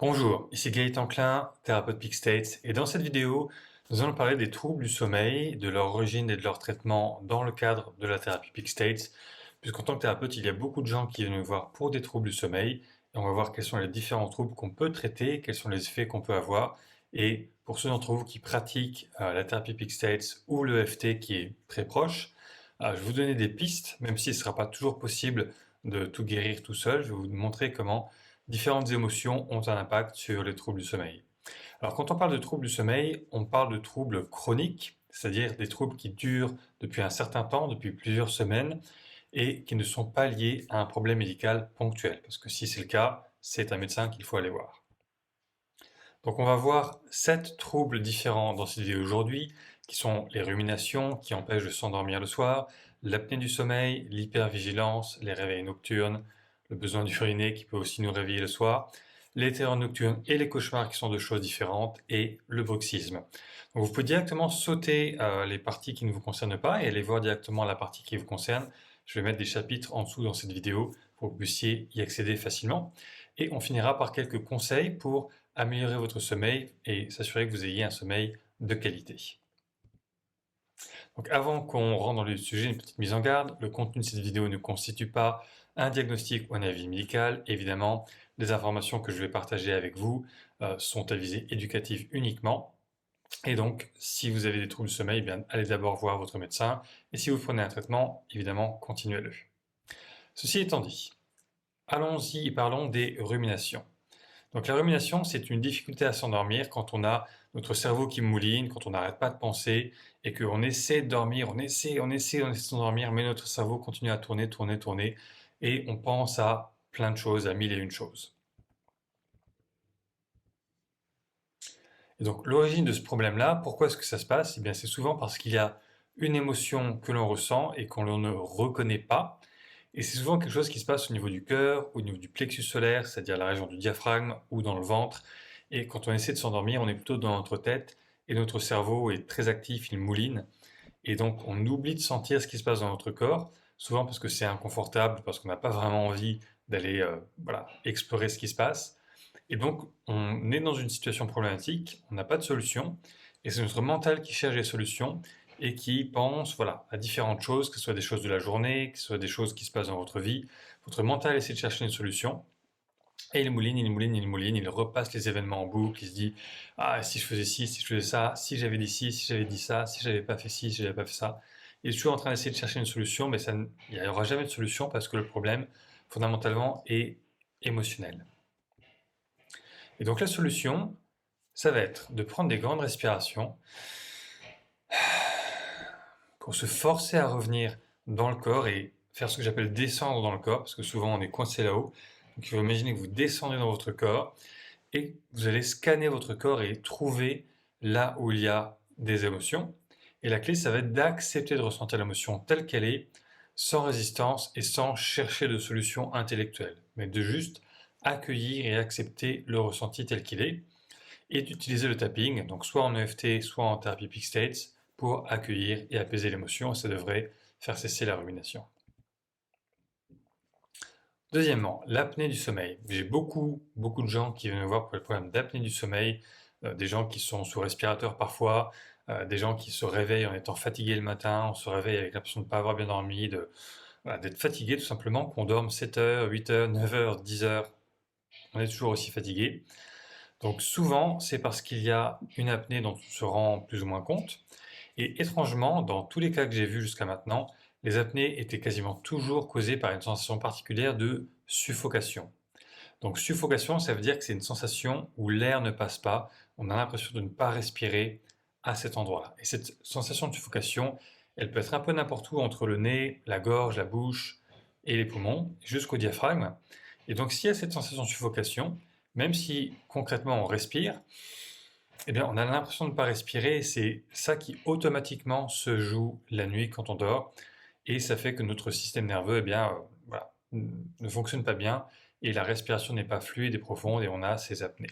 Bonjour, ici Gaëtan Klein, thérapeute Peak States, et dans cette vidéo, nous allons parler des troubles du sommeil, de leur origine et de leur traitement dans le cadre de la thérapie Peak States, puisqu'en tant que thérapeute, il y a beaucoup de gens qui viennent nous voir pour des troubles du sommeil, et on va voir quels sont les différents troubles qu'on peut traiter, quels sont les effets qu'on peut avoir, et pour ceux d'entre vous qui pratiquent la thérapie Peak States ou le l'EFT qui est très proche, je vais vous donner des pistes, même si ce ne sera pas toujours possible de tout guérir tout seul, je vais vous montrer comment différentes émotions ont un impact sur les troubles du sommeil. Alors quand on parle de troubles du sommeil, on parle de troubles chroniques, c'est-à-dire des troubles qui durent depuis un certain temps, depuis plusieurs semaines, et qui ne sont pas liés à un problème médical ponctuel. Parce que si c'est le cas, c'est un médecin qu'il faut aller voir. Donc on va voir 7 troubles différents dans cette vidéo aujourd'hui, qui sont les ruminations, qui empêchent de s'endormir le soir, l'apnée du sommeil, l'hypervigilance, les réveils nocturnes, le besoin d'uriner qui peut aussi nous réveiller le soir, les terreurs nocturnes et les cauchemars qui sont deux choses différentes, et le bruxisme. Donc vous pouvez directement sauter les parties qui ne vous concernent pas et aller voir directement la partie qui vous concerne. Je vais mettre des chapitres en dessous dans cette vidéo pour que vous puissiez y accéder facilement. Et on finira par quelques conseils pour améliorer votre sommeil et s'assurer que vous ayez un sommeil de qualité. Donc avant qu'on rentre dans le sujet, une petite mise en garde. Le contenu de cette vidéo ne constitue pas un diagnostic ou un avis médical. Évidemment, les informations que je vais partager avec vous sont à visée éducative uniquement. Et donc, si vous avez des troubles du sommeil, eh bien, allez d'abord voir votre médecin. Et si vous prenez un traitement, évidemment, continuez-le. Ceci étant dit, allons-y et parlons des ruminations. Donc la rumination, c'est une difficulté à s'endormir quand on a notre cerveau qui mouline, quand on n'arrête pas de penser et qu'on essaie de dormir, on essaie de s'endormir, mais notre cerveau continue à tourner, tourner, tourner et on pense à plein de choses, à mille et une choses. Et donc l'origine de ce problème-là, pourquoi est-ce que ça se passe? Eh bien c'est souvent parce qu'il y a une émotion que l'on ressent et qu'on ne reconnaît pas. Et c'est souvent quelque chose qui se passe au niveau du cœur, au niveau du plexus solaire, c'est-à-dire la région du diaphragme ou dans le ventre. Et quand on essaie de s'endormir, on est plutôt dans notre tête et notre cerveau est très actif, il mouline. Et donc on oublie de sentir ce qui se passe dans notre corps, souvent parce que c'est inconfortable, parce qu'on n'a pas vraiment envie d'aller explorer ce qui se passe. Et donc on est dans une situation problématique, on n'a pas de solution, et c'est notre mental qui cherche des solutions et qui pense à différentes choses, que ce soit des choses de la journée, que ce soit des choses qui se passent dans votre vie. Votre mental essaie de chercher une solution et il mouline, il mouline, il mouline, il repasse les événements en boucle, il se dit ah si je faisais ci, si je faisais ça, si j'avais dit ci, si j'avais dit ça, si j'avais pas fait ci, si j'avais pas fait ça. Il est toujours en train d'essayer de chercher une solution, mais il n'y aura jamais de solution parce que le problème fondamentalement est émotionnel. Et donc la solution, ça va être de prendre des grandes respirations pour se forcer à revenir dans le corps et faire ce que j'appelle descendre dans le corps, parce que souvent on est coincé là-haut. Donc il faut imaginer que vous descendez dans votre corps et vous allez scanner votre corps et trouver là où il y a des émotions. Et la clé, ça va être d'accepter de ressentir l'émotion telle qu'elle est, sans résistance et sans chercher de solution intellectuelle, mais de juste accueillir et accepter le ressenti tel qu'il est, et d'utiliser le tapping, donc soit en EFT, soit en thérapie Peak States, pour accueillir et apaiser l'émotion, et ça devrait faire cesser la rumination. Deuxièmement, l'apnée du sommeil. J'ai beaucoup de gens qui viennent me voir pour le problème d'apnée du sommeil, des gens qui sont sous respirateur parfois, des gens qui se réveillent en étant fatigués le matin, on se réveille avec l'impression de ne pas avoir bien dormi, d'être fatigué tout simplement, qu'on dorme 7 heures, 8 heures, 9 heures, 10 heures, on est toujours aussi fatigué. Donc souvent, c'est parce qu'il y a une apnée dont on se rend plus ou moins compte. Et étrangement, dans tous les cas que j'ai vus jusqu'à maintenant, les apnées étaient quasiment toujours causées par une sensation particulière de suffocation. Donc suffocation, ça veut dire que c'est une sensation où l'air ne passe pas, on a l'impression de ne pas respirer à cet endroit-là. Et cette sensation de suffocation, elle peut être un peu n'importe où entre le nez, la gorge, la bouche et les poumons, jusqu'au diaphragme. Et donc s'il y a cette sensation de suffocation, même si concrètement on respire, eh bien, on a l'impression de ne pas respirer, et c'est ça qui automatiquement se joue la nuit quand on dort, et ça fait que notre système nerveux, ne fonctionne pas bien, et la respiration n'est pas fluide et profonde, et on a ces apnées.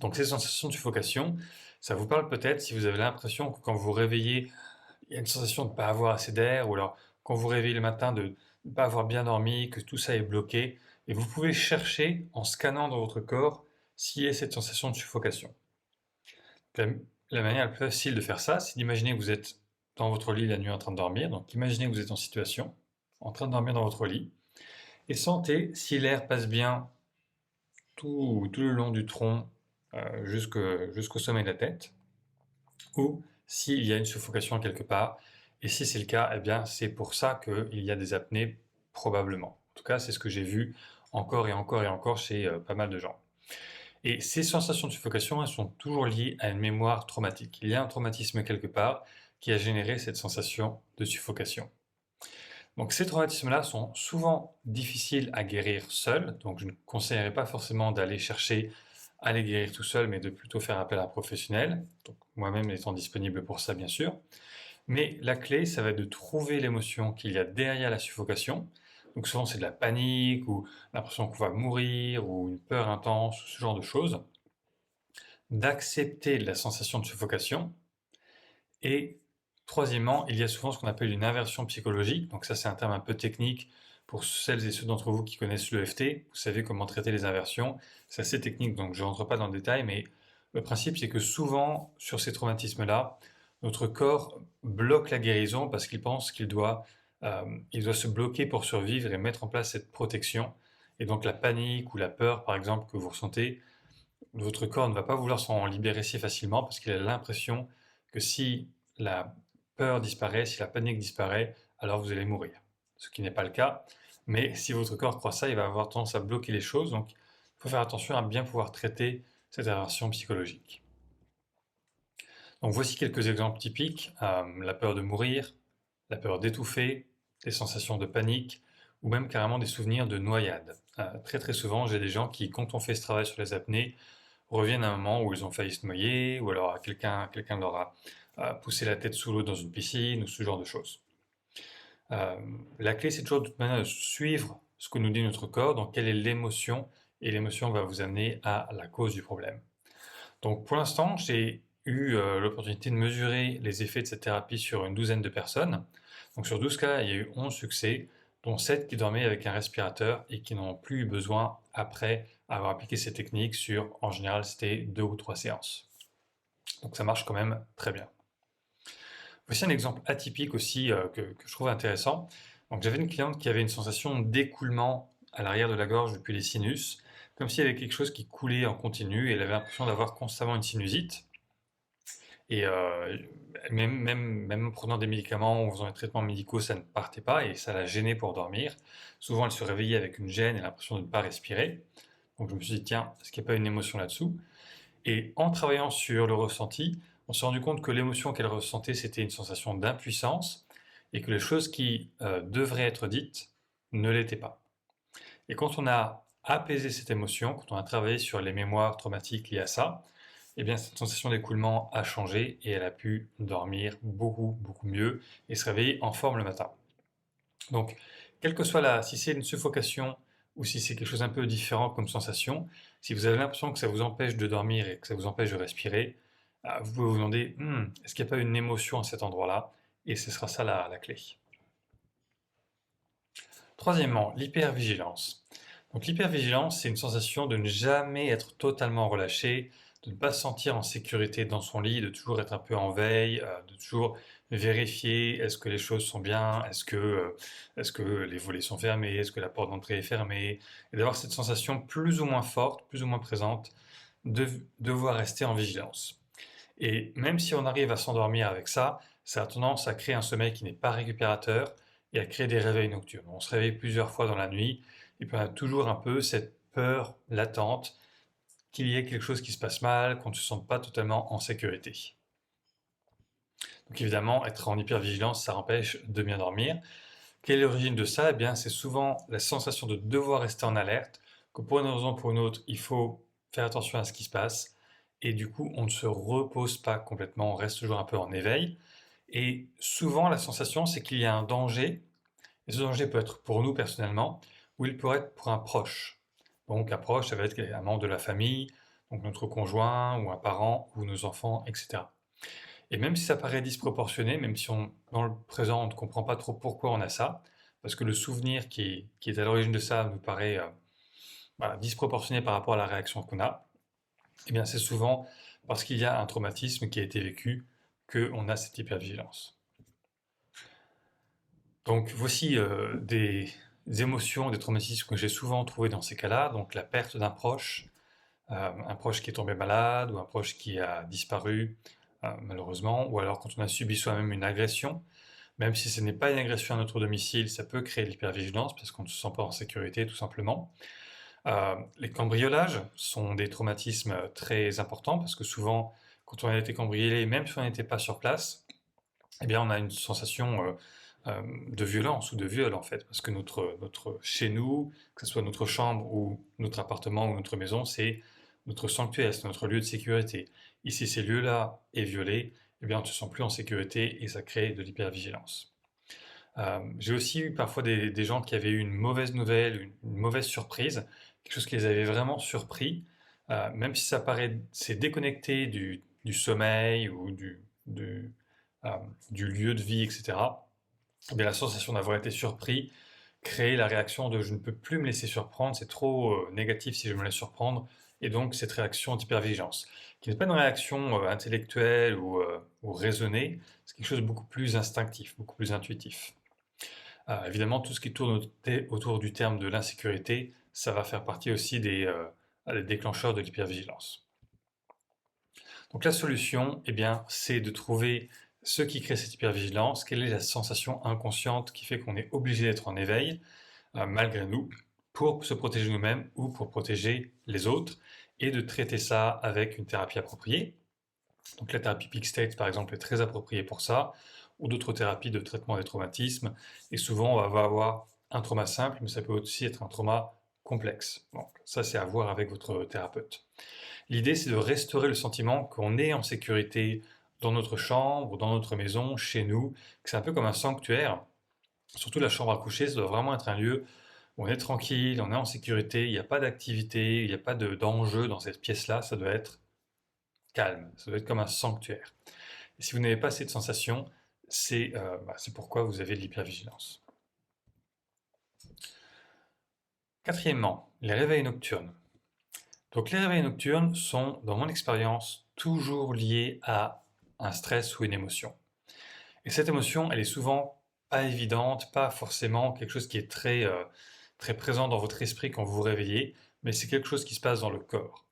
Donc ces sensations de suffocation, ça vous parle peut-être si vous avez l'impression que quand vous vous réveillez, il y a une sensation de ne pas avoir assez d'air, ou alors quand vous vous réveillez le matin de ne pas avoir bien dormi, que tout ça est bloqué, et vous pouvez chercher en scannant dans votre corps s'il y a cette sensation de suffocation. La, la manière la plus facile de faire ça, c'est d'imaginer que vous êtes dans votre lit la nuit en train de dormir. Donc imaginez que vous êtes en situation, en train de dormir dans votre lit, et sentez si l'air passe bien tout le long du tronc jusqu'au sommet de la tête, ou s'il y a une suffocation quelque part. Et si c'est le cas, eh bien c'est pour ça qu'il y a des apnées probablement. En tout cas, c'est ce que j'ai vu encore et encore et encore chez pas mal de gens. Et ces sensations de suffocation, elles sont toujours liées à une mémoire traumatique. Il y a un traumatisme quelque part qui a généré cette sensation de suffocation. Donc ces traumatismes-là sont souvent difficiles à guérir seuls, donc je ne conseillerais pas forcément d'aller chercher à les guérir tout seul, mais de plutôt faire appel à un professionnel, donc moi-même étant disponible pour ça bien sûr. Mais la clé, ça va être de trouver l'émotion qu'il y a derrière la suffocation. Donc souvent c'est de la panique ou l'impression qu'on va mourir ou une peur intense, ce genre de choses. D'accepter la sensation de suffocation. Et troisièmement, il y a souvent ce qu'on appelle une inversion psychologique. Donc ça c'est un terme un peu technique pour celles et ceux d'entre vous qui connaissent l'EFT. Vous savez comment traiter les inversions. C'est assez technique donc je ne rentre pas dans le détail, mais le principe c'est que souvent sur ces traumatismes-là, notre corps bloque la guérison parce qu'il pense il doit se bloquer pour survivre et mettre en place cette protection. Et donc la panique ou la peur, par exemple, que vous ressentez, votre corps ne va pas vouloir s'en libérer si facilement parce qu'il a l'impression que si la peur disparaît, si la panique disparaît, alors vous allez mourir. Ce qui n'est pas le cas. Mais si votre corps croit ça, il va avoir tendance à bloquer les choses. Donc il faut faire attention à bien pouvoir traiter cette aversion psychologique. Donc voici quelques exemples typiques. La peur de mourir, la peur d'étouffer, des sensations de panique ou même carrément des souvenirs de noyade. Très très souvent, j'ai des gens qui, quand on fait ce travail sur les apnées, reviennent à un moment où ils ont failli se noyer ou alors quelqu'un leur a poussé la tête sous l'eau dans une piscine ou ce genre de choses. La clé, c'est toujours de toute manière de suivre ce que nous dit notre corps, donc quelle est l'émotion, et l'émotion va vous amener à la cause du problème. Donc pour l'instant, j'ai eu l'opportunité de mesurer les effets de cette thérapie sur une douzaine de personnes. Donc sur 12 cas, il y a eu 11 succès, dont 7 qui dormaient avec un respirateur et qui n'en ont plus eu besoin après avoir appliqué ces techniques sur, en général, c'était 2 ou 3 séances. Donc ça marche quand même très bien. Voici un exemple atypique aussi que je trouve intéressant. Donc j'avais une cliente qui avait une sensation d'écoulement à l'arrière de la gorge depuis les sinus, comme s'il y avait quelque chose qui coulait en continu et elle avait l'impression d'avoir constamment une sinusite. Et même en prenant des médicaments ou en faisant des traitements médicaux, ça ne partait pas et ça la gênait pour dormir. Souvent, elle se réveillait avec une gêne et l'impression de ne pas respirer. Donc je me suis dit, tiens, est-ce qu'il n'y a pas une émotion là-dessous? Et en travaillant sur le ressenti, on s'est rendu compte que l'émotion qu'elle ressentait, c'était une sensation d'impuissance et que les choses qui devraient être dites ne l'étaient pas. Et quand on a apaisé cette émotion, quand on a travaillé sur les mémoires traumatiques liées à ça, eh bien cette sensation d'écoulement a changé et elle a pu dormir beaucoup, beaucoup mieux et se réveiller en forme le matin. Donc, quelle que soit si c'est une suffocation ou si c'est quelque chose un peu différent comme sensation, si vous avez l'impression que ça vous empêche de dormir et que ça vous empêche de respirer, vous pouvez vous demander, est-ce qu'il n'y a pas une émotion à cet endroit-là? Et ce sera ça la clé. Troisièmement, l'hypervigilance. Donc l'hypervigilance, c'est une sensation de ne jamais être totalement relâché, de ne pas se sentir en sécurité dans son lit, de toujours être un peu en veille, de toujours vérifier est-ce que les choses sont bien, est-ce que les volets sont fermés, est-ce que la porte d'entrée est fermée, et d'avoir cette sensation plus ou moins forte, plus ou moins présente, de devoir rester en vigilance. Et même si on arrive à s'endormir avec ça, ça a tendance à créer un sommeil qui n'est pas récupérateur et à créer des réveils nocturnes. On se réveille plusieurs fois dans la nuit et puis on a toujours un peu cette peur latente qu'il y ait quelque chose qui se passe mal, qu'on ne se sente pas totalement en sécurité. Donc évidemment, être en hypervigilance, ça empêche de bien dormir. Quelle est l'origine de ça? Eh bien, c'est souvent la sensation de devoir rester en alerte, que pour une raison ou pour une autre, il faut faire attention à ce qui se passe, et du coup, on ne se repose pas complètement, on reste toujours un peu en éveil. Et souvent, la sensation, c'est qu'il y a un danger, et ce danger peut être pour nous personnellement, ou il pourrait être pour un proche. Donc un proche, ça va être un membre de la famille, donc notre conjoint, ou un parent, ou nos enfants, etc. Et même si ça paraît disproportionné, même si dans le présent, on ne comprend pas trop pourquoi on a ça, parce que le souvenir qui est à l'origine de ça nous paraît disproportionné par rapport à la réaction qu'on a, Eh bien, c'est souvent parce qu'il y a un traumatisme qui a été vécu qu'on a cette hypervigilance. Donc, voici des émotions, des traumatismes que j'ai souvent trouvés dans ces cas-là. Donc, la perte d'un proche, un proche qui est tombé malade ou un proche qui a disparu, malheureusement, ou alors quand on a subi soi-même une agression. Même si ce n'est pas une agression à notre domicile, ça peut créer de l'hypervigilance parce qu'on ne se sent pas en sécurité, tout simplement. Les cambriolages sont des traumatismes très importants parce que souvent, quand on a été cambriolé, même si on n'était pas sur place, eh bien, on a une sensation de violence ou de viol en fait, parce que notre chez nous, que ce soit notre chambre ou notre appartement ou notre maison, c'est notre sanctuaire, c'est notre lieu de sécurité. Et si ces lieux-là est violé, eh bien, on ne se sent plus en sécurité et ça crée de l'hypervigilance. J'ai aussi eu parfois des gens qui avaient eu une mauvaise nouvelle, une mauvaise surprise, quelque chose qui les avait vraiment surpris, même si ça paraît c'est déconnecté du sommeil ou euh, du lieu de vie, etc. Eh bien, la sensation d'avoir été surpris crée la réaction de je ne peux plus me laisser surprendre, c'est trop négatif si je me laisse surprendre, et donc cette réaction d'hypervigilance, qui n'est pas une réaction intellectuelle ou raisonnée, c'est quelque chose de beaucoup plus instinctif, beaucoup plus intuitif. Évidemment, tout ce qui tourne autour du terme de l'insécurité, ça va faire partie aussi des déclencheurs de l'hypervigilance. Donc la solution, eh bien, c'est de trouver ce qui crée cette hypervigilance, quelle est la sensation inconsciente qui fait qu'on est obligé d'être en éveil, malgré nous, pour se protéger nous-mêmes ou pour protéger les autres, et de traiter ça avec une thérapie appropriée. Donc la thérapie Peak State, par exemple, est très appropriée pour ça, ou d'autres thérapies de traitement des traumatismes. Et souvent, on va avoir un trauma simple, mais ça peut aussi être un trauma complexe. Donc ça, c'est à voir avec votre thérapeute. L'idée, c'est de restaurer le sentiment qu'on est en sécurité dans notre chambre, dans notre maison, chez nous, que c'est un peu comme un sanctuaire. Surtout la chambre à coucher, ça doit vraiment être un lieu où on est tranquille, on est en sécurité, il n'y a pas d'activité, il n'y a pas d'enjeu dans cette pièce-là, ça doit être calme, ça doit être comme un sanctuaire. Et si vous n'avez pas cette sensation, c'est pourquoi vous avez de l'hypervigilance. Quatrièmement, les réveils nocturnes. Donc les réveils nocturnes sont, dans mon expérience, toujours liés à un stress ou une émotion. Et cette émotion, elle est souvent pas évidente, pas forcément quelque chose qui est très présent dans votre esprit quand vous vous réveillez, mais c'est quelque chose qui se passe dans le corps.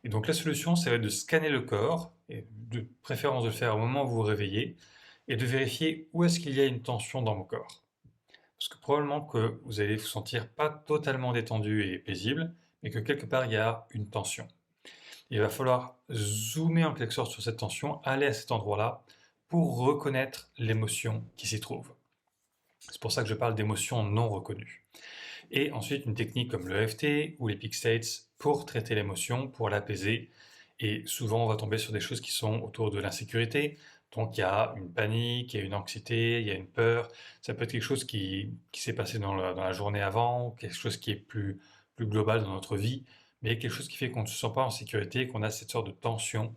Et donc la solution, ça va être de scanner le corps, et de préférence de le faire au moment où vous vous réveillez, et de vérifier où est-ce qu'il y a une tension dans mon corps. Parce que probablement que vous allez vous sentir pas totalement détendu et paisible, mais que quelque part il y a une tension. Il va falloir zoomer en quelque sorte sur cette tension, aller à cet endroit-là pour reconnaître l'émotion qui s'y trouve. C'est pour ça que je parle d'émotions non reconnues. Et ensuite, une technique comme le EFT ou les Peak States pour traiter l'émotion, pour l'apaiser. Et souvent, on va tomber sur des choses qui sont autour de l'insécurité. Donc, il y a une panique, il y a une anxiété, il y a une peur. Ça peut être quelque chose qui s'est passé dans la journée avant, quelque chose qui est plus global dans notre vie, mais quelque chose qui fait qu'on ne se sent pas en sécurité, qu'on a cette sorte de tension.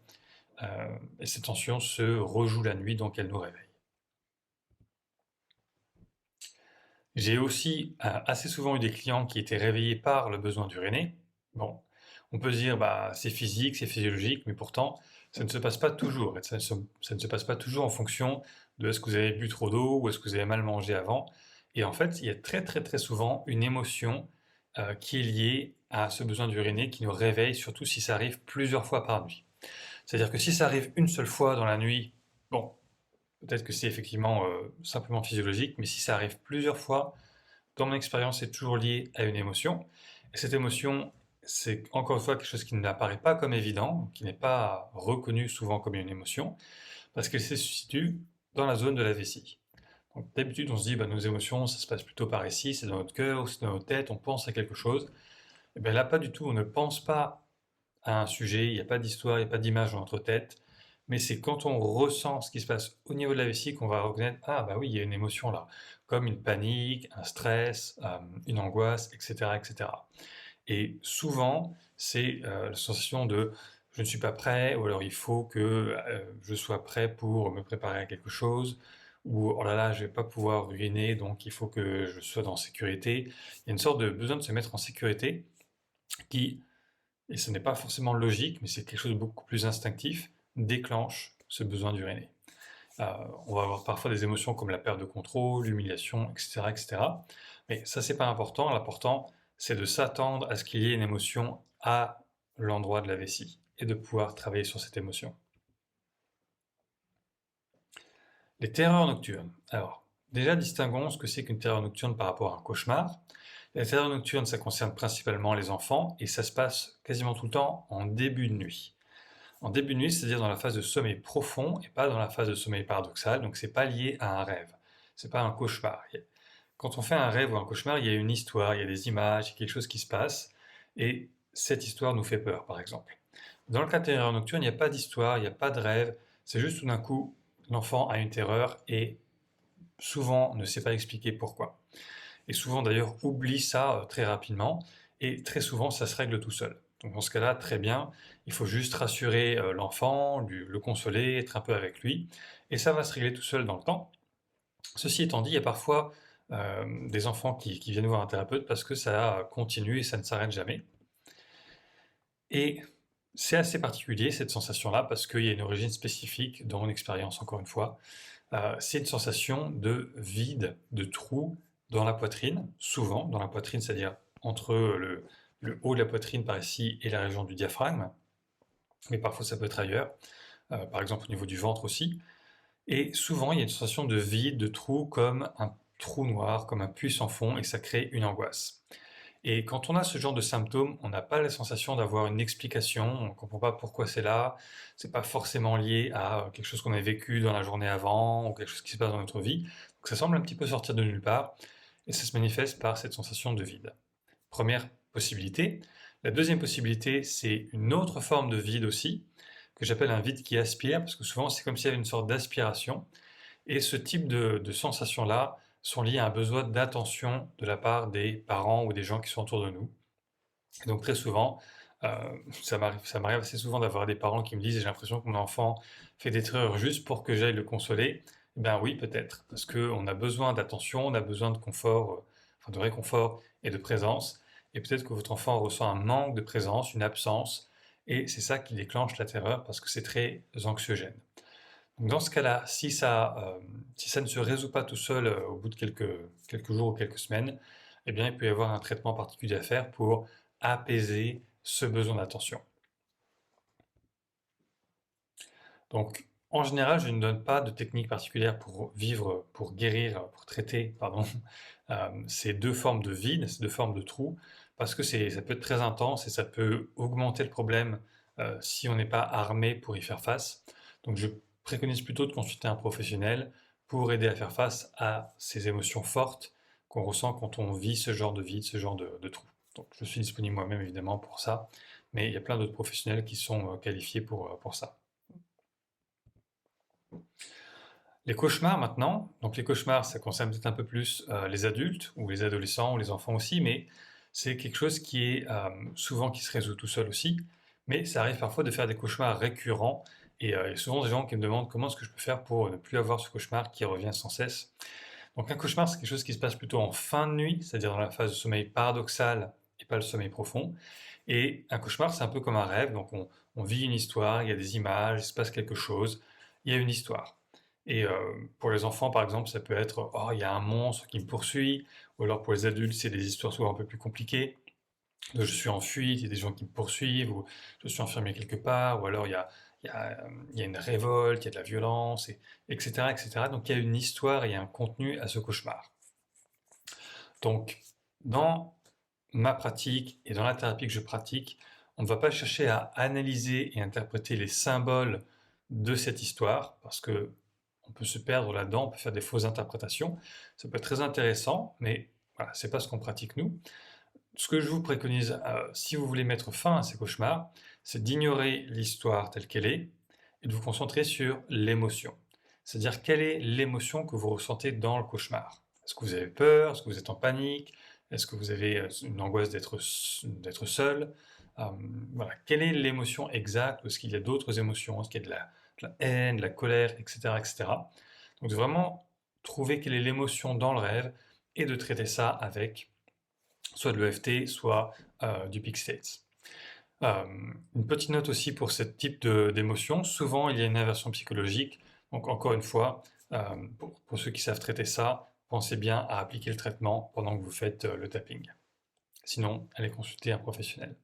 Et cette tension se rejoue la nuit, donc elle nous réveille. J'ai aussi assez souvent eu des clients qui étaient réveillés par le besoin d'uriner. Bon, on peut se dire, bah, c'est physique, c'est physiologique, mais pourtant, ça ne se passe pas toujours. Ça ne se passe pas toujours en fonction de est-ce que vous avez bu trop d'eau ou est-ce que vous avez mal mangé avant. Et en fait, il y a très souvent une émotion qui est liée à ce besoin d'uriner qui nous réveille, surtout si ça arrive plusieurs fois par nuit. C'est-à-dire que si ça arrive une seule fois dans la nuit, bon, peut-être que c'est effectivement simplement physiologique, mais si ça arrive plusieurs fois, dans mon expérience, c'est toujours lié à une émotion. Et cette émotion, c'est encore une fois quelque chose qui n'apparaît pas comme évident, qui n'est pas reconnu souvent comme une émotion, parce qu'elle se situe dans la zone de la vessie. Donc d'habitude, on se dit, bah, nos émotions, ça se passe plutôt par ici, c'est dans notre cœur, c'est dans notre tête, on pense à quelque chose. Et bien là, pas du tout, on ne pense pas à un sujet, il n'y a pas d'histoire, il n'y a pas d'image dans notre tête, mais c'est quand on ressent ce qui se passe au niveau de la vessie qu'on va reconnaître, ah bah oui, il y a une émotion là, comme une panique, un stress, une angoisse, etc., etc. Et souvent, c'est la sensation de je ne suis pas prêt, ou alors il faut que je sois prêt pour me préparer à quelque chose, ou oh là là, je vais pas pouvoir uriner, donc il faut que je sois dans sécurité. Il y a une sorte de besoin de se mettre en sécurité qui et ce n'est pas forcément logique, mais c'est quelque chose de beaucoup plus instinctif, déclenche ce besoin d'uriner. On va avoir parfois des émotions comme la perte de contrôle, l'humiliation, etc., etc. Mais ça, c'est pas important. L'important, c'est de s'attendre à ce qu'il y ait une émotion à l'endroit de la vessie et de pouvoir travailler sur cette émotion. Les terreurs nocturnes. Alors, déjà distinguons ce que c'est qu'une terreur nocturne par rapport à un cauchemar. La terreur nocturne, ça concerne principalement les enfants et ça se passe quasiment tout le temps en début de nuit. En début de nuit, c'est-à-dire dans la phase de sommeil profond et pas dans la phase de sommeil paradoxal, donc c'est pas lié à un rêve, c'est pas un cauchemar. Quand on fait un rêve ou un cauchemar, il y a une histoire, il y a des images, il y a quelque chose qui se passe et cette histoire nous fait peur, par exemple. Dans le cas de terreur nocturne, il n'y a pas d'histoire, il n'y a pas de rêve, c'est juste tout d'un coup, l'enfant a une terreur et souvent ne sait pas expliquer pourquoi. Et souvent d'ailleurs oublie ça très rapidement et très souvent ça se règle tout seul. Donc dans ce cas-là, très bien, il faut juste rassurer l'enfant, le consoler, être un peu avec lui et ça va se régler tout seul dans le temps. Ceci étant dit, il y a parfois des enfants qui viennent voir un thérapeute parce que ça continue et ça ne s'arrête jamais. Et c'est assez particulier cette sensation-là parce qu'il y a une origine spécifique dans mon expérience, encore une fois. C'est une sensation de vide, de trou dans la poitrine, souvent dans la poitrine, c'est-à-dire entre le haut de la poitrine par ici et la région du diaphragme, mais parfois ça peut être ailleurs, par exemple au niveau du ventre aussi. Et souvent il y a une sensation de vide, de trou, comme un trou noir, comme un puits sans fond, et ça crée une angoisse. Et quand on a ce genre de symptômes, on n'a pas la sensation d'avoir une explication, on ne comprend pas pourquoi c'est là, c'est pas forcément lié à quelque chose qu'on a vécu dans la journée avant ou quelque chose qui se passe dans notre vie. Donc ça semble un petit peu sortir de nulle part et ça se manifeste par cette sensation de vide. Première possibilité. La deuxième possibilité, c'est une autre forme de vide aussi, que j'appelle un vide qui aspire, parce que souvent c'est comme s'il y avait une sorte d'aspiration. Et ce type de sensations-là sont liées à un besoin d'attention de la part des parents ou des gens qui sont autour de nous. Et donc très souvent, euh, ça m'arrive assez souvent d'avoir des parents qui me disent j'ai l'impression que mon enfant fait des erreurs juste pour que j'aille le consoler. Eh ben oui, peut-être, parce qu'on a besoin d'attention, on a besoin de confort, enfin de réconfort et de présence. Et peut-être que votre enfant ressent un manque de présence, une absence, et c'est ça qui déclenche la terreur parce que c'est très anxiogène. Donc dans ce cas-là, si ça ne se résout pas tout seul au bout de quelques jours ou quelques semaines, eh bien, il peut y avoir un traitement particulier à faire pour apaiser ce besoin d'attention. Donc, en général, je ne donne pas de technique particulière pour vivre, pour guérir, pour traiter, pardon, ces deux formes de vide, ces deux formes de trous, parce que ça peut être très intense et ça peut augmenter le problème si on n'est pas armé pour y faire face. Donc, je préconise plutôt de consulter un professionnel pour aider à faire face à ces émotions fortes qu'on ressent quand on vit ce genre de vide, ce genre de trou. Donc, je suis disponible moi-même évidemment pour ça, mais il y a plein d'autres professionnels qui sont qualifiés pour ça. Les cauchemars maintenant, donc les cauchemars, ça concerne peut-être un peu plus les adultes ou les adolescents ou les enfants aussi, mais c'est quelque chose qui est souvent qui se résout tout seul aussi, mais ça arrive parfois de faire des cauchemars récurrents et il y a souvent des gens qui me demandent comment est-ce que je peux faire pour ne plus avoir ce cauchemar qui revient sans cesse. Donc un cauchemar, c'est quelque chose qui se passe plutôt en fin de nuit, c'est-à-dire dans la phase de sommeil paradoxal et pas le sommeil profond. Et un cauchemar, c'est un peu comme un rêve, donc on vit une histoire, il y a des images, il se passe quelque chose, il y a une histoire. Et pour les enfants, par exemple, ça peut être oh, il y a un monstre qui me poursuit, ou alors pour les adultes, c'est des histoires souvent un peu plus compliquées. Je suis en fuite, il y a des gens qui me poursuivent, ou je suis enfermé quelque part, ou alors il y a une révolte, il y a de la violence, etc., etc. Donc il y a une histoire et il y a un contenu à ce cauchemar. Donc, dans ma pratique et dans la thérapie que je pratique, on ne va pas chercher à analyser et interpréter les symboles de cette histoire, parce que on peut se perdre là-dedans, on peut faire des fausses interprétations. Ça peut être très intéressant, mais voilà, c'est pas ce qu'on pratique nous. Ce que je vous préconise, si vous voulez mettre fin à ces cauchemars, c'est d'ignorer l'histoire telle qu'elle est et de vous concentrer sur l'émotion. C'est-à-dire quelle est l'émotion que vous ressentez dans le cauchemar. Est-ce que vous avez peur? Est-ce que vous êtes en panique? Est-ce que vous avez une angoisse d'être seul? Voilà. Quelle est l'émotion exacte? Ou est-ce qu'il y a d'autres émotions? Est-ce qu'il y a de la haine, de la colère, etc., etc. Donc de vraiment trouver quelle est l'émotion dans le rêve et de traiter ça avec soit de l'EFT, soit du Peak States. Une petite note aussi pour ce type d'émotion, souvent il y a une inversion psychologique, donc encore une fois, pour ceux qui savent traiter ça, pensez bien à appliquer le traitement pendant que vous faites le tapping. Sinon, allez consulter un professionnel.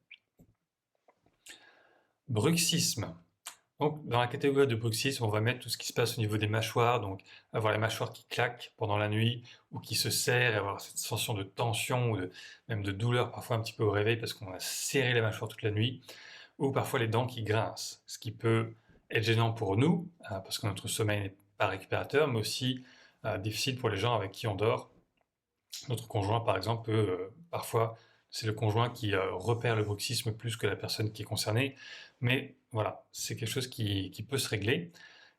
Bruxisme. Donc, dans la catégorie de bruxisme, on va mettre tout ce qui se passe au niveau des mâchoires, donc avoir les mâchoires qui claquent pendant la nuit ou qui se serrent, et avoir cette sensation de tension ou même de douleur parfois un petit peu au réveil parce qu'on a serré les mâchoires toute la nuit, ou parfois les dents qui grincent, ce qui peut être gênant pour nous parce que notre sommeil n'est pas récupérateur, mais aussi difficile pour les gens avec qui on dort. Notre conjoint, par exemple, peut parfois, c'est le conjoint qui repère le bruxisme plus que la personne qui est concernée. Mais voilà, c'est quelque chose qui peut se régler.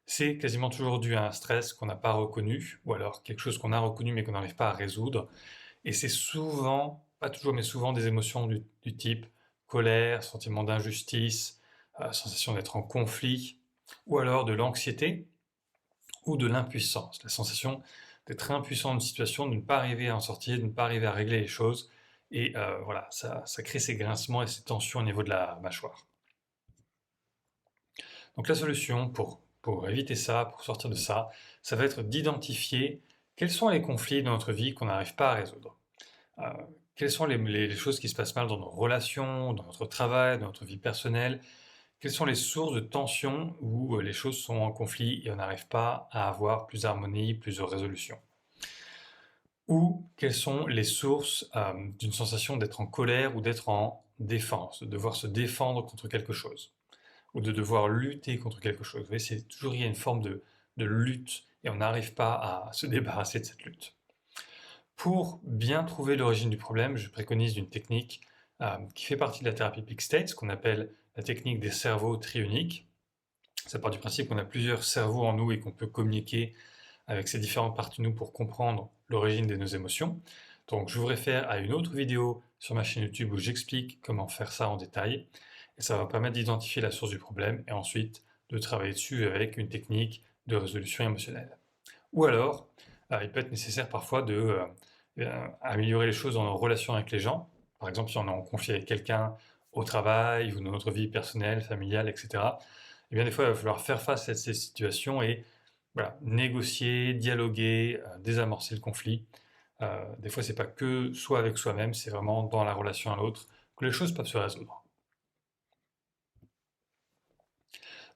C'est quasiment toujours dû à un stress qu'on n'a pas reconnu, ou alors quelque chose qu'on a reconnu mais qu'on n'arrive pas à résoudre. Et c'est souvent, pas toujours, mais souvent des émotions du type colère, sentiment d'injustice, sensation d'être en conflit, ou alors de l'anxiété ou de l'impuissance, la sensation d'être impuissant dans une situation, de ne pas arriver à en sortir, de ne pas arriver à régler les choses. Et voilà, ça crée ces grincements et ces tensions au niveau de la mâchoire. Donc la solution pour éviter ça, pour sortir de ça, ça va être d'identifier quels sont les conflits dans notre vie qu'on n'arrive pas à résoudre. Euh, quelles sont les choses qui se passent mal dans nos relations, dans notre travail, dans notre vie personnelle. Quelles sont les sources de tension où les choses sont en conflit et on n'arrive pas à avoir plus d'harmonie, plus de résolution? Ou quelles sont les sources d'une sensation d'être en colère ou d'être en défense, de devoir se défendre contre quelque chose, ou de devoir lutter contre quelque chose? Vous voyez, c'est toujours il y a une forme de lutte et on n'arrive pas à se débarrasser de cette lutte. Pour bien trouver l'origine du problème, je préconise une technique qui fait partie de la thérapie Peak State, ce qu'on appelle la technique des cerveaux triuniques. Ça part du principe qu'on a plusieurs cerveaux en nous et qu'on peut communiquer avec ces différentes parties de nous pour comprendre l'origine de nos émotions. Donc je vous réfère à une autre vidéo sur ma chaîne YouTube où j'explique comment faire ça en détail. Et ça va permettre d'identifier la source du problème et ensuite de travailler dessus avec une technique de résolution émotionnelle. Ou alors, il peut être nécessaire parfois de améliorer les choses dans nos relations avec les gens. Par exemple, si on est en conflit avec quelqu'un au travail ou dans notre vie personnelle, familiale, etc. Eh bien, des fois, il va falloir faire face à ces situations et voilà, négocier, dialoguer, désamorcer le conflit. Des fois, c'est pas que soi avec soi-même, c'est vraiment dans la relation à l'autre que les choses peuvent se résoudre.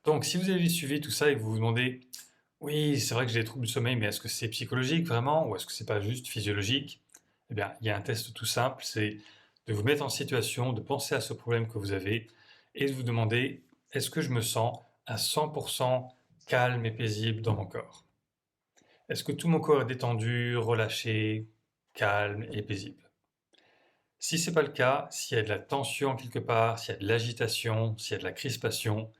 Donc, si vous avez suivi tout ça et que vous vous demandez, oui, c'est vrai que j'ai des troubles du sommeil, mais est-ce que c'est psychologique vraiment ou est-ce que c'est pas juste physiologique? Eh bien, il y a un test tout simple, c'est de vous mettre en situation, de penser à ce problème que vous avez et de vous demander, est-ce que je me sens à 100% calme et paisible dans mon corps? Est-ce que tout mon corps est détendu, relâché, calme et paisible? Si ce n'est pas le cas, s'il y a de la tension quelque part, s'il y a de l'agitation, s'il y a de la crispation,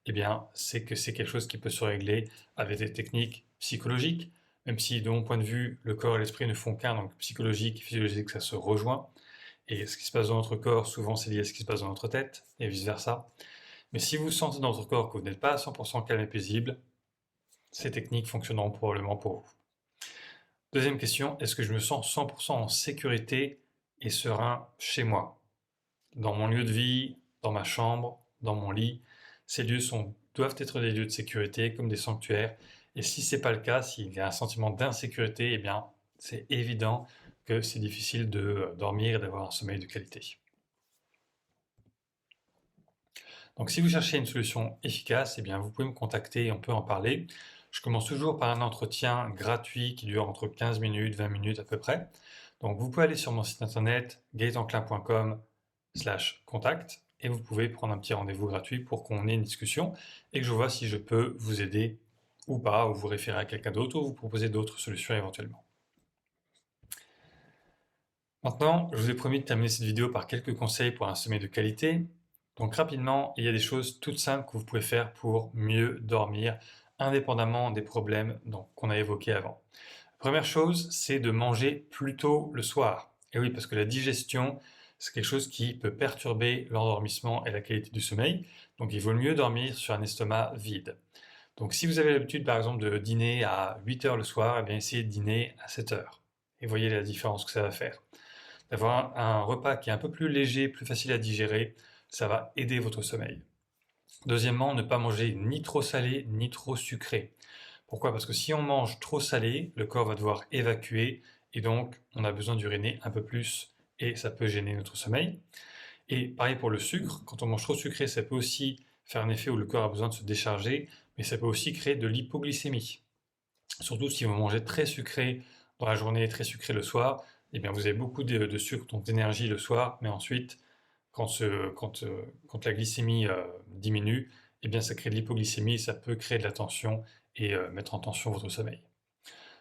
eh bien, c'est que c'est quelque chose qui peut se régler avec des techniques psychologiques, même si de mon point de vue, le corps et l'esprit ne font qu'un, donc psychologique et physiologique, ça se rejoint. Et ce qui se passe dans notre corps, souvent, c'est lié à ce qui se passe dans notre tête, et vice-versa. Mais si vous sentez dans votre corps que vous n'êtes pas à 100% calme et paisible, ces techniques fonctionneront probablement pour vous. Deuxième question, est-ce que je me sens 100% en sécurité et serein chez moi? Dans mon lieu de vie, dans ma chambre, dans mon lit, ces lieux doivent être des lieux de sécurité comme des sanctuaires. Et si ce n'est pas le cas, s'il y a un sentiment d'insécurité, eh bien, c'est évident que c'est difficile de dormir et d'avoir un sommeil de qualité. Donc si vous cherchez une solution efficace, eh bien, vous pouvez me contacter et on peut en parler. Je commence toujours par un entretien gratuit qui dure entre 15 minutes, 20 minutes à peu près. Donc vous pouvez aller sur mon site internet gaëtanclin.com/contact et vous pouvez prendre un petit rendez-vous gratuit pour qu'on ait une discussion et que je vois si je peux vous aider ou pas, ou vous référer à quelqu'un d'autre ou vous proposer d'autres solutions éventuellement. Maintenant, je vous ai promis de terminer cette vidéo par quelques conseils pour un sommeil de qualité. Donc rapidement, il y a des choses toutes simples que vous pouvez faire pour mieux dormir, indépendamment des problèmes qu'on a évoqués avant. La première chose, c'est de manger plus tôt le soir. Et oui, parce que la digestion, c'est quelque chose qui peut perturber l'endormissement et la qualité du sommeil. Donc il vaut mieux dormir sur un estomac vide. Donc si vous avez l'habitude par exemple de dîner à 8 heures le soir, eh bien essayez de dîner à 7 heures. Et voyez la différence que ça va faire. D'avoir un repas qui est un peu plus léger, plus facile à digérer, ça va aider votre sommeil. Deuxièmement, ne pas manger ni trop salé ni trop sucré. Pourquoi? Parce que si on mange trop salé, le corps va devoir évacuer et donc on a besoin d'uriner un peu plus et ça peut gêner notre sommeil. Et pareil pour le sucre, quand on mange trop sucré, ça peut aussi faire un effet où le corps a besoin de se décharger, mais ça peut aussi créer de l'hypoglycémie. Surtout si vous mangez très sucré dans la journée et très sucré le soir, eh bien vous avez beaucoup de sucre, donc d'énergie le soir, mais ensuite, quand la glycémie diminue, eh bien ça crée de l'hypoglycémie, ça peut créer de la tension et mettre en tension votre sommeil.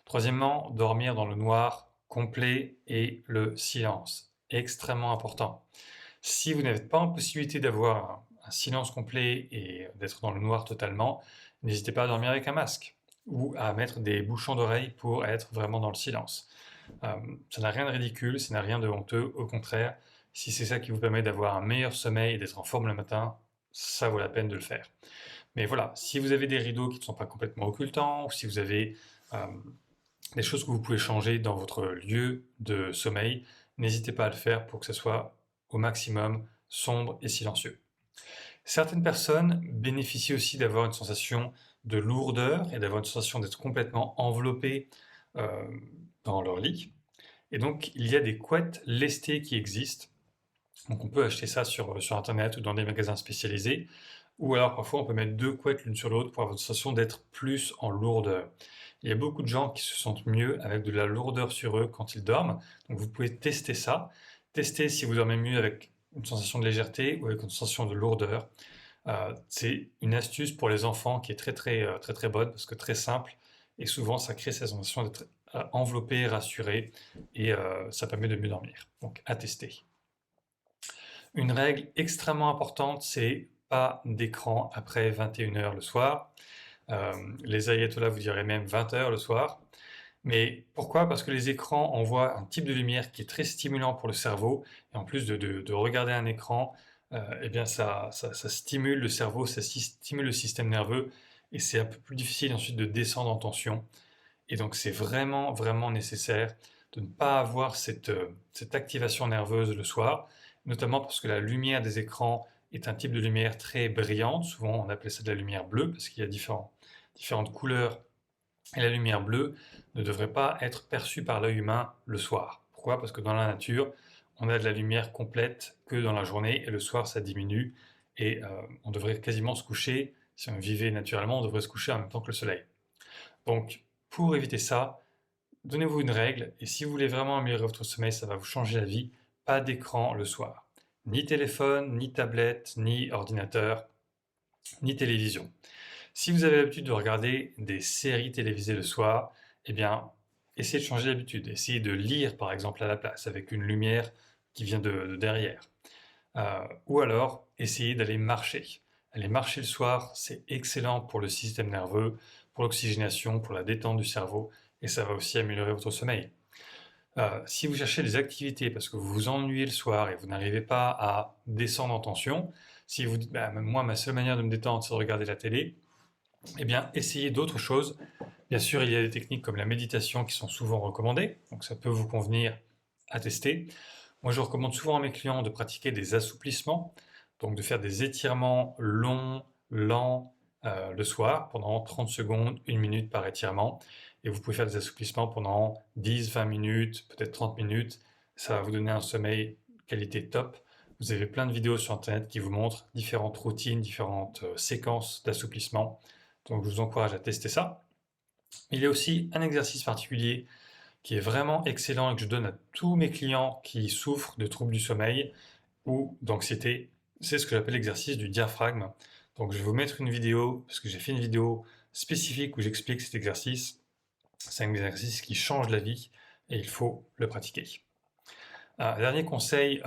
Troisièmement, dormir dans le noir complet et le silence. Extrêmement important. Si vous n'avez pas en possibilité d'avoir un silence complet et d'être dans le noir totalement, n'hésitez pas à dormir avec un masque ou à mettre des bouchons d'oreilles pour être vraiment dans le silence. Ça n'a rien de ridicule, ça n'a rien de honteux, au contraire, si c'est ça qui vous permet d'avoir un meilleur sommeil et d'être en forme le matin, ça vaut la peine de le faire. Mais voilà, si vous avez des rideaux qui ne sont pas complètement occultants, ou si vous avez des choses que vous pouvez changer dans votre lieu de sommeil, n'hésitez pas à le faire pour que ce soit au maximum sombre et silencieux. Certaines personnes bénéficient aussi d'avoir une sensation de lourdeur et d'avoir une sensation d'être complètement enveloppé euh, dans leur lit. Et donc, il y a des couettes lestées qui existent. Donc, on peut acheter ça sur Internet ou dans des magasins spécialisés. Ou alors, parfois, on peut mettre deux couettes l'une sur l'autre pour avoir une sensation d'être plus en lourdeur. Il y a beaucoup de gens qui se sentent mieux avec de la lourdeur sur eux quand ils dorment. Donc, vous pouvez tester ça. Testez si vous dormez mieux avec une sensation de légèreté ou avec une sensation de lourdeur. C'est une astuce pour les enfants qui est très bonne parce que très simple et souvent ça crée cette sensation d'être enveloppé, rassuré et ça permet de mieux dormir. Donc à tester. Une règle extrêmement importante, c'est pas d'écran après 21h le soir. Les ayatollahs vous diraient même 20h le soir. Mais pourquoi? Parce que les écrans envoient un type de lumière qui est très stimulant pour le cerveau. Et en plus de regarder un écran, eh bien ça stimule le cerveau, ça stimule le système nerveux. Et c'est un peu plus difficile ensuite de descendre en tension. Et donc c'est vraiment nécessaire de ne pas avoir cette activation nerveuse le soir, notamment parce que la lumière des écrans est un type de lumière très brillante. Souvent on appelle ça de la lumière bleue parce qu'il y a différentes couleurs. Et la lumière bleue ne devrait pas être perçue par l'œil humain le soir. Pourquoi? Parce que dans la nature, on a de la lumière complète que dans la journée et le soir ça diminue et on devrait quasiment se coucher, si on vivait naturellement, on devrait se coucher en même temps que le soleil. Donc pour éviter ça, donnez-vous une règle et si vous voulez vraiment améliorer votre sommeil, ça va vous changer la vie, pas d'écran le soir. Ni téléphone, ni tablette, ni ordinateur, ni télévision. Si vous avez l'habitude de regarder des séries télévisées le soir, eh bien, essayez de changer d'habitude. Essayez de lire, par exemple, à la place, avec une lumière qui vient de derrière. Ou alors, essayez d'aller marcher. Aller marcher le soir, c'est excellent pour le système nerveux, pour l'oxygénation, pour la détente du cerveau, et ça va aussi améliorer votre sommeil. Si vous cherchez des activités parce que vous vous ennuyez le soir et vous n'arrivez pas à descendre en tension, si vous dites, bah, moi, ma seule manière de me détendre, c'est de regarder la télé, eh bien, essayez d'autres choses. Bien sûr, il y a des techniques comme la méditation qui sont souvent recommandées, donc ça peut vous convenir à tester. Moi, je recommande souvent à mes clients de pratiquer des assouplissements, donc de faire des étirements longs, lents, le soir, pendant 30 secondes, 1 minute par étirement. Et vous pouvez faire des assouplissements pendant 10, 20 minutes, peut-être 30 minutes. Ça va vous donner un sommeil qualité top. Vous avez plein de vidéos sur Internet qui vous montrent différentes routines, différentes séquences d'assouplissement. Donc, je vous encourage à tester ça. Il y a aussi un exercice particulier qui est vraiment excellent et que je donne à tous mes clients qui souffrent de troubles du sommeil ou d'anxiété. C'est ce que j'appelle l'exercice du diaphragme. Donc, je vais vous mettre une vidéo, parce que j'ai fait une vidéo spécifique où j'explique cet exercice. C'est un exercice qui change la vie et il faut le pratiquer. Un dernier conseil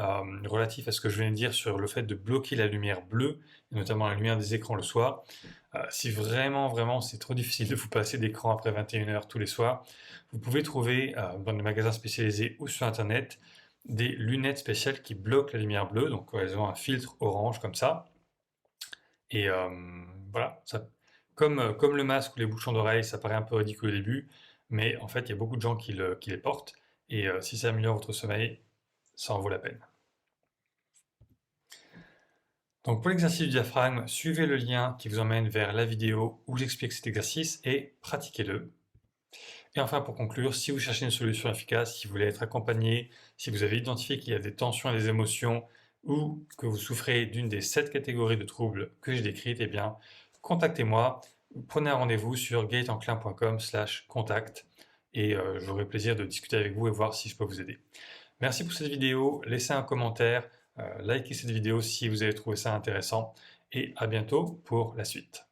relatif à ce que je viens de dire sur le fait de bloquer la lumière bleue, et notamment la lumière des écrans le soir. Si vraiment c'est trop difficile de vous passer d'écran après 21h tous les soirs, vous pouvez trouver dans des magasins spécialisés ou sur Internet des lunettes spéciales qui bloquent la lumière bleue, donc elles ont un filtre orange comme ça. Et voilà, comme le masque ou les bouchons d'oreille, ça paraît un peu ridicule au début, mais en fait il y a beaucoup de gens qui les portent, et si ça améliore votre sommeil, ça en vaut la peine. Donc pour l'exercice du diaphragme, suivez le lien qui vous emmène vers la vidéo où j'explique cet exercice et pratiquez-le. Et enfin, pour conclure, si vous cherchez une solution efficace, si vous voulez être accompagné, si vous avez identifié qu'il y a des tensions et des émotions ou que vous souffrez d'une des 7 catégories de troubles que j'ai décrites, eh bien, contactez-moi. Prenez un rendez-vous sur gaëtanclin.com/contact et j'aurai plaisir de discuter avec vous et voir si je peux vous aider. Merci pour cette vidéo. Laissez un commentaire, likez cette vidéo si vous avez trouvé ça intéressant et à bientôt pour la suite.